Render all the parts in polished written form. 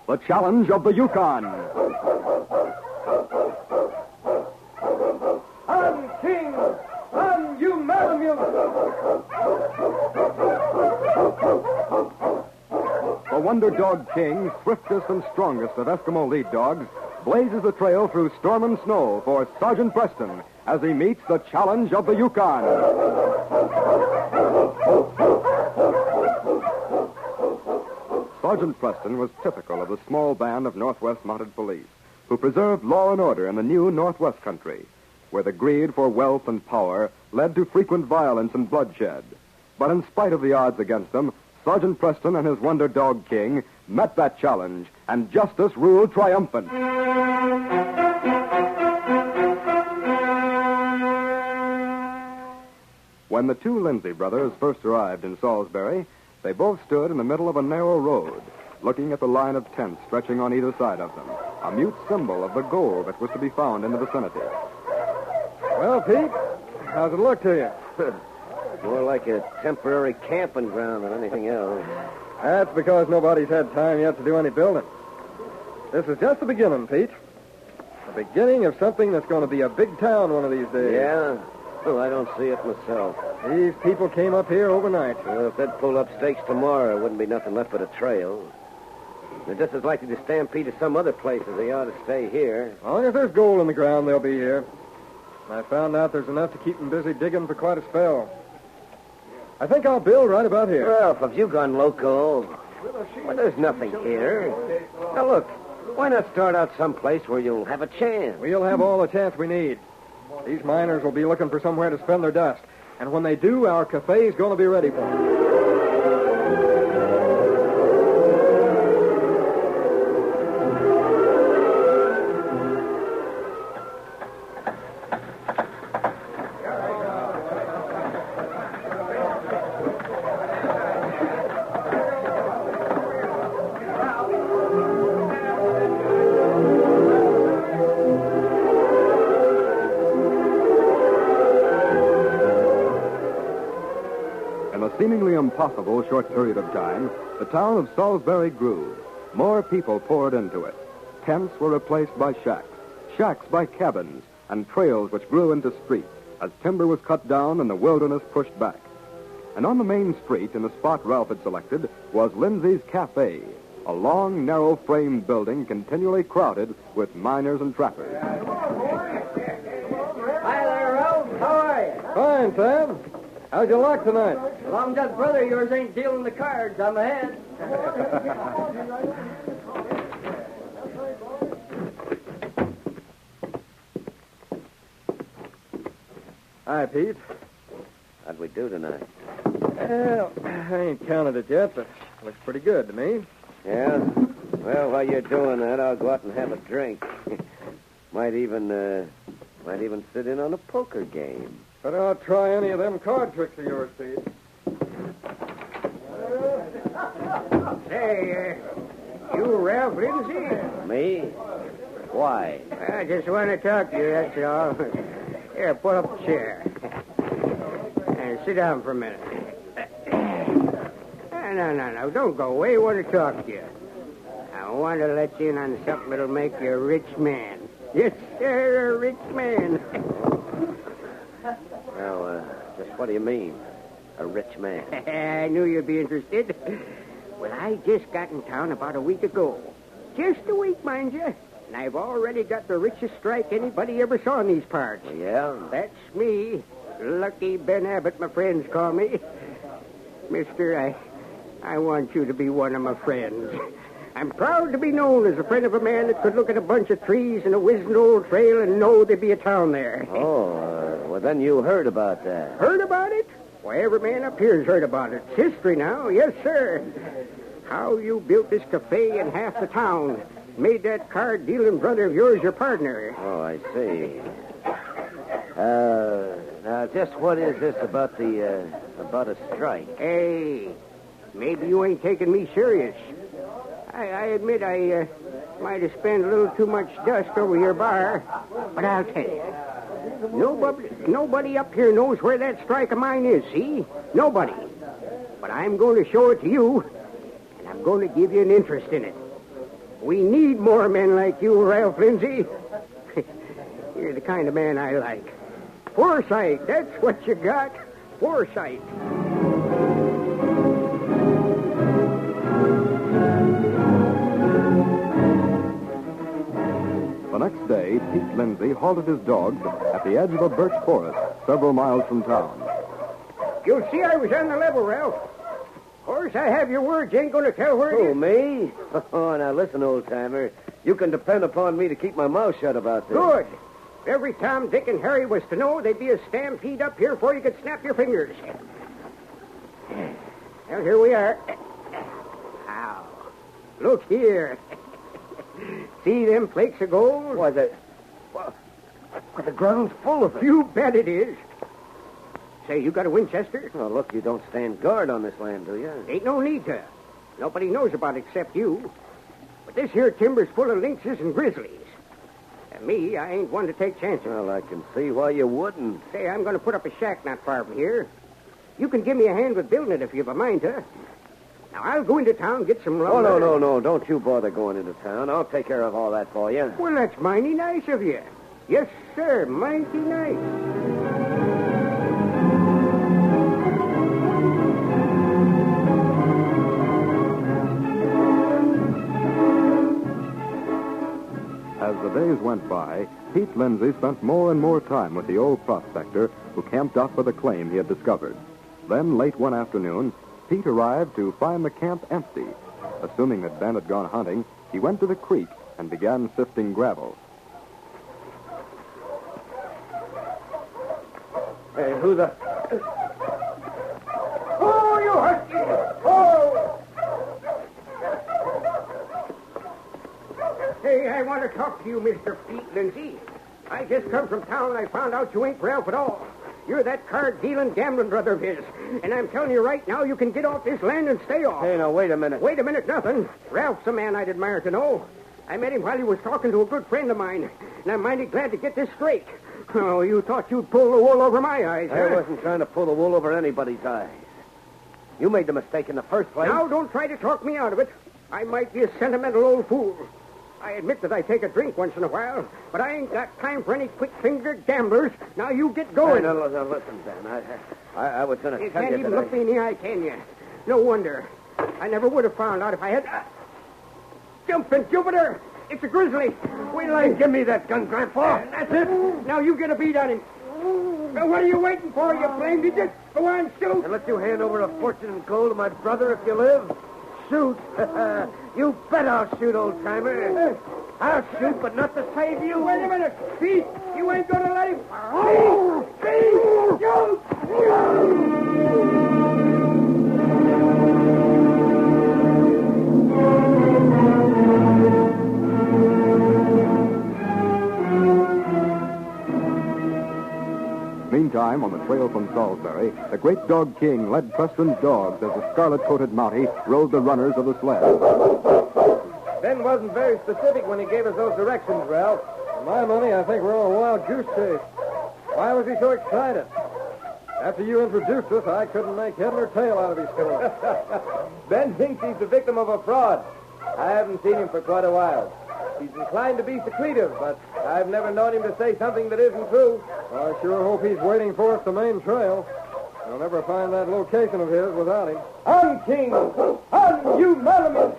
the challenge of the Yukon. I'm King! I'm you, Malamute! The Wonder Dog King, swiftest and strongest of Eskimo lead dogs, blazes the trail through storm and snow for Sergeant Preston as he meets the challenge of the Yukon. Sergeant Preston was typical of the small band of Northwest Mounted Police who preserved law and order in the new Northwest country, where the greed for wealth and power led to frequent violence and bloodshed. But in spite of the odds against them, Sergeant Preston and his Wonder Dog King met that challenge, and justice ruled triumphant. When the two Lindsay brothers first arrived in Salisbury, they both stood in the middle of a narrow road, looking at the line of tents stretching on either side of them, a mute symbol of the gold that was to be found in the vicinity. Well, Pete, how's it look to you? More like a temporary camping ground than anything else. That's because nobody's had time yet to do any building. This is just the beginning, Pete. The beginning of something that's going to be a big town one of these days. Yeah? Well, I don't see it myself. These people came up here overnight. Well, if they'd pull up stakes tomorrow, there wouldn't be nothing left but a trail. They're just as likely to stampede to some other place as they ought to stay here. As long as there's gold in the ground, they'll be here. I found out there's enough to keep them busy digging for quite a spell. I think I'll build right about here. Well, if you've gone loco, well, there's nothing here. Now, look, why not start out someplace where you'll have a chance? We'll have all the chance we need. These miners will be looking for somewhere to spend their dust. And when they do, our cafe's going to be ready for them. In a seemingly impossible short period of time, the town of Salisbury grew. More people poured into it. Tents were replaced by shacks, shacks by cabins, and trails which grew into streets as timber was cut down and the wilderness pushed back. And on the main street, in the spot Ralph had selected, was Lindsay's Cafe, a long, narrow-framed building continually crowded with miners and trappers. Hi there, Ralph. How are you? Fine, Sam. How's your luck tonight? As long as that brother of yours ain't dealing the cards, I'm ahead. Hi, Pete. How'd we do tonight? Well, I ain't counted it yet, but it looks pretty good to me. Yeah? Well, while you're doing that, I'll go out and have a drink. might even sit in on a poker game. But I'll try any of them card tricks of yours, Pete. Say, you Ralph Lindsay? Me? Why? I just want to talk to you, that's all. Here, pull up a chair. And sit down for a minute. No, don't go away. I want to talk to you. I want to let you in on something that'll make you a rich man. Yes, sir, a rich man. Well, just what do you mean, a rich man? I knew you'd be interested. Well, I just got in town about a week ago. Just a week, mind you. And I've already got the richest strike anybody ever saw in these parts. Yeah? That's me. Lucky Ben Abbott, my friends call me. Mister, I want you to be one of my friends. I'm proud to be known as a friend of a man that could look at a bunch of trees and a wizened old trail and know there'd be a town there. Oh, well, then you heard about that. Heard about it? Why, every man up here's heard about it. It's history now, yes, sir. How you built this cafe in half the town. Made that card-dealing brother of yours your partner. Oh, I see. Now, just what is this about a strike? Hey, maybe you ain't taking me serious. I admit I might have spent a little too much dust over your bar, but I'll tell you. Nobody up here knows where that strike of mine is, see? Nobody. But I'm going to show it to you, and I'm going to give you an interest in it. We need more men like you, Ralph Lindsay. You're the kind of man I like. Foresight, that's what you got. Foresight. The next day, Pete Lindsay halted his dogs at the edge of a birch forest several miles from town. You'll see I was on the level, Ralph. Of course, I have your word. You ain't going to tell where it Who, is. me? Oh, now listen, old-timer. You can depend upon me to keep my mouth shut about this. Good. If every Tom, Dick, and Harry was to know, there'd be a stampede up here before you could snap your fingers. Well, here we are. Ow. Look here. See them flakes of gold? Why, the ground's full of it. You bet it is. Say, you got a Winchester? Oh, look, you don't stand guard on this land, do you? Ain't no need to. Nobody knows about it except you. But this here timber's full of lynxes and grizzlies. And me, I ain't one to take chances. Well, I can see why you wouldn't. Say, I'm going to put up a shack not far from here. You can give me a hand with building it if you've a mind to. Now, I'll go into town, get some lumber. Oh, no. Don't you bother going into town. I'll take care of all that for you. Well, that's mighty nice of you. Yes, sir, mighty nice. As the days went by, Pete Lindsay spent more and more time with the old prospector who camped out for the claim he had discovered. Then, late one afternoon, Pete arrived to find the camp empty. Assuming that Ben had gone hunting, he went to the creek and began sifting gravel. Hey, who the... Oh, you husky! Oh! Hey, I want to talk to you, Mr. Pete Lindsay. I just come from town and I found out you ain't Ralph at all. You're that card-dealing, gambling brother of his. And I'm telling you right now, you can get off this land and stay off. Hey, now, wait a minute. Wait a minute, nothing. Ralph's a man I'd admire to know. I met him while he was talking to a good friend of mine, and I'm mighty glad to get this straight. Oh, you thought you'd pull the wool over my eyes, huh? I wasn't trying to pull the wool over anybody's eyes. You made the mistake in the first place. Now, don't try to talk me out of it. I might be a sentimental old fool. I admit that I take a drink once in a while, but I ain't got time for any quick-fingered gamblers. Now, you get going. Hey, now, listen, Ben. I was going to You tell you can't even that look me in the eye, can you? No wonder. I never would have found out if I had... Jumping Jupiter! It's a grizzly! Wait till I... Give me that gun, Grandpa. That's it. Now you get a beat on him. Now, what are you waiting for, you blamed idiot? Go on, shoot. And let you hand over a fortune in gold to my brother if you live? Shoot. You bet I'll shoot, old-timer. I'll shoot, but not to save you. Wait a minute. Pete, you ain't going to let him... Pete! Shoot! Meantime, on the trail from Salisbury, the great dog King led Preston's dogs as the scarlet-coated Mountie rode the runners of the sled. Ben wasn't very specific when he gave us those directions, Ralph. For my money, I think we're on a wild goose chase. Why was he so excited? After you introduced us, I couldn't make head or tail out of his story. Ben thinks he's the victim of a fraud. I haven't seen him for quite a while. He's inclined to be secretive, but I've never known him to say something that isn't true. Well, I sure hope he's waiting for us the main trail. You'll never find that location of his without him. On, King! On, you Malamute!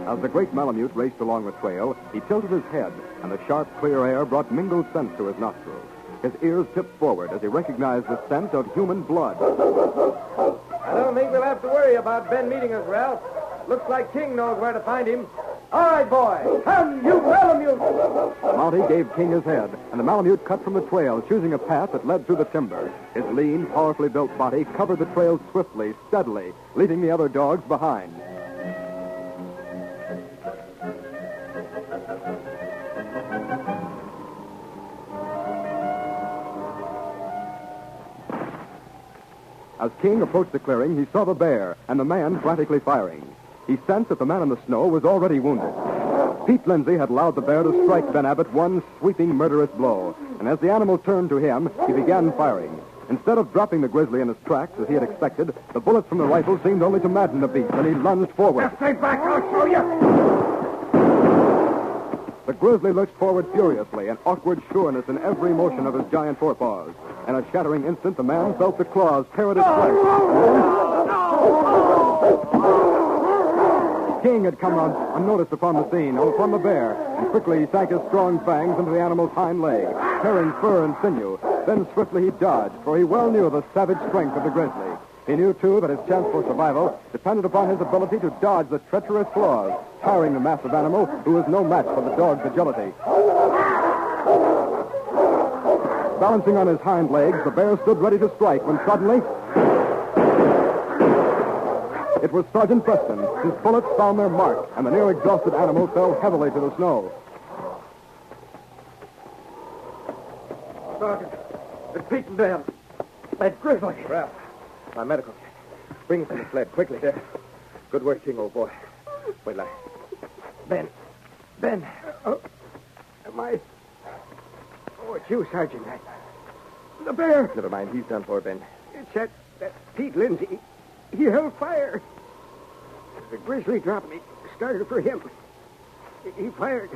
As the great Malamute raced along the trail, he tilted his head, and the sharp, clear air brought mingled scents to his nostrils. His ears tipped forward as he recognized the scent of human blood. I don't think we'll have to worry about Ben meeting us, Ralph. Looks like King knows where to find him. All right, boy. Come, you Malamute! The Mountie gave King his head, and the Malamute cut from the trail, choosing a path that led through the timber. His lean, powerfully built body covered the trail swiftly, steadily, leaving the other dogs behind. As King approached the clearing, he saw the bear and the man frantically firing. He sensed that the man in the snow was already wounded. Pete Lindsay had allowed the bear to strike Ben Abbott one sweeping, murderous blow. And as the animal turned to him, he began firing. Instead of dropping the grizzly in his tracks, as he had expected, the bullets from the rifle seemed only to madden the beast, and he lunged forward. Stay back, I'll show you. The grizzly lurched forward furiously, an awkward sureness in every motion of his giant forepaws. In a shattering instant, the man felt the claws tear at his flesh. King had come unnoticed upon the scene, upon the bear, and quickly he sank his strong fangs into the animal's hind leg, tearing fur and sinew. Then swiftly he dodged, for he well knew the savage strength of the grizzly. He knew, too, that his chance for survival depended upon his ability to dodge the treacherous claws, tiring the massive animal, who was no match for the dog's agility. Balancing on his hind legs, the bear stood ready to strike when suddenly... It was Sergeant Preston. His bullets found their mark, and the near-exhausted animal fell heavily to the snow. Sergeant, it's Pete and Ben. That Grizzly. Ralph, my medical kit. Bring it to the sled, quickly. Yeah. Good work, King, old boy. Wait, like. Ben. Am I... Oh, it's you, Sergeant. The bear. Never mind, he's done for, Ben. It's that Pete Lindsay. He held fire. The grizzly dropped me. Started for him. He fired.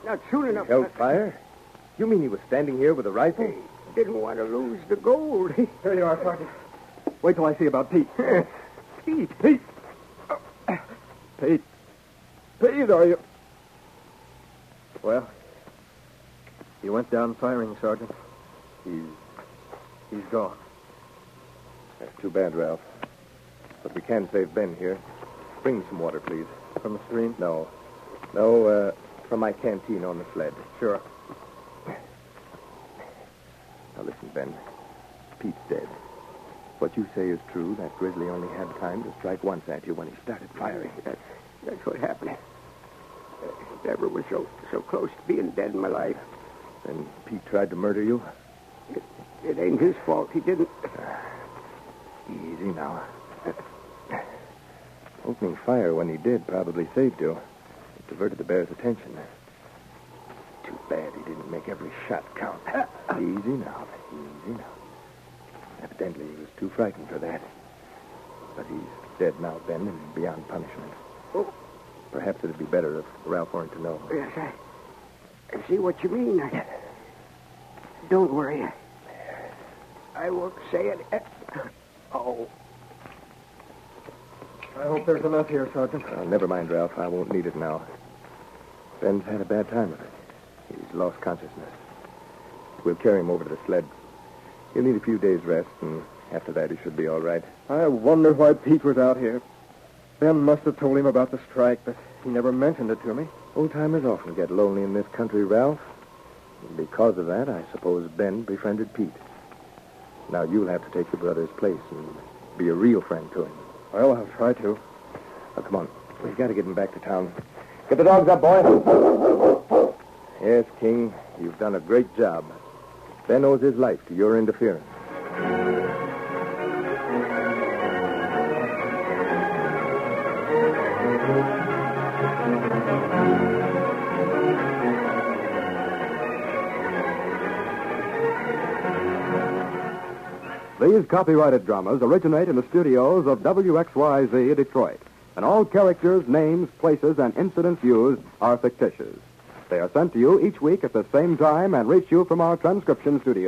Not soon enough. Held fire? You mean he was standing here with a rifle? He didn't want to lose the gold. Here you are, Sergeant. Wait till I see about Pete. Pete. Pete, are you... Well, he went down firing, Sergeant. He's gone. That's too bad, Ralph. But we can save Ben here. Bring me some water, please. From the stream? No, from my canteen on the sled. Sure. Now listen, Ben. Pete's dead. What you say is true. That grizzly only had time to strike once at you when he started firing. That's what happened. Never was so close to being dead in my life. Then Pete tried to murder you? It ain't his fault. He didn't. Easy now. Opening fire when he did probably saved you. It diverted the bear's attention. Too bad he didn't make every shot count. Easy now. Evidently, he was too frightened for that. But he's dead now, Ben, and beyond punishment. Oh. Perhaps it'd be better if Ralph weren't to know. Yes, I see what you mean. Don't worry. I won't say it. Oh. I hope there's enough here, Sergeant. Never mind, Ralph. I won't need it now. Ben's had a bad time of it. He's lost consciousness. We'll carry him over to the sled. He'll need a few days' rest, and after that he should be all right. I wonder why Pete was out here. Ben must have told him about the strike, but he never mentioned it to me. Old-timers often get lonely in this country, Ralph. And because of that, I suppose Ben befriended Pete. Now you'll have to take your brother's place and be a real friend to him. Well, I'll try to. Now, come on. We've got to get him back to town. Get the dogs up, boy. Yes, King, you've done a great job. Ben owes his life to your interference. These copyrighted dramas originate in the studios of WXYZ Detroit, and all characters, names, places, and incidents used are fictitious. They are sent to you each week at the same time and reach you from our transcription studio.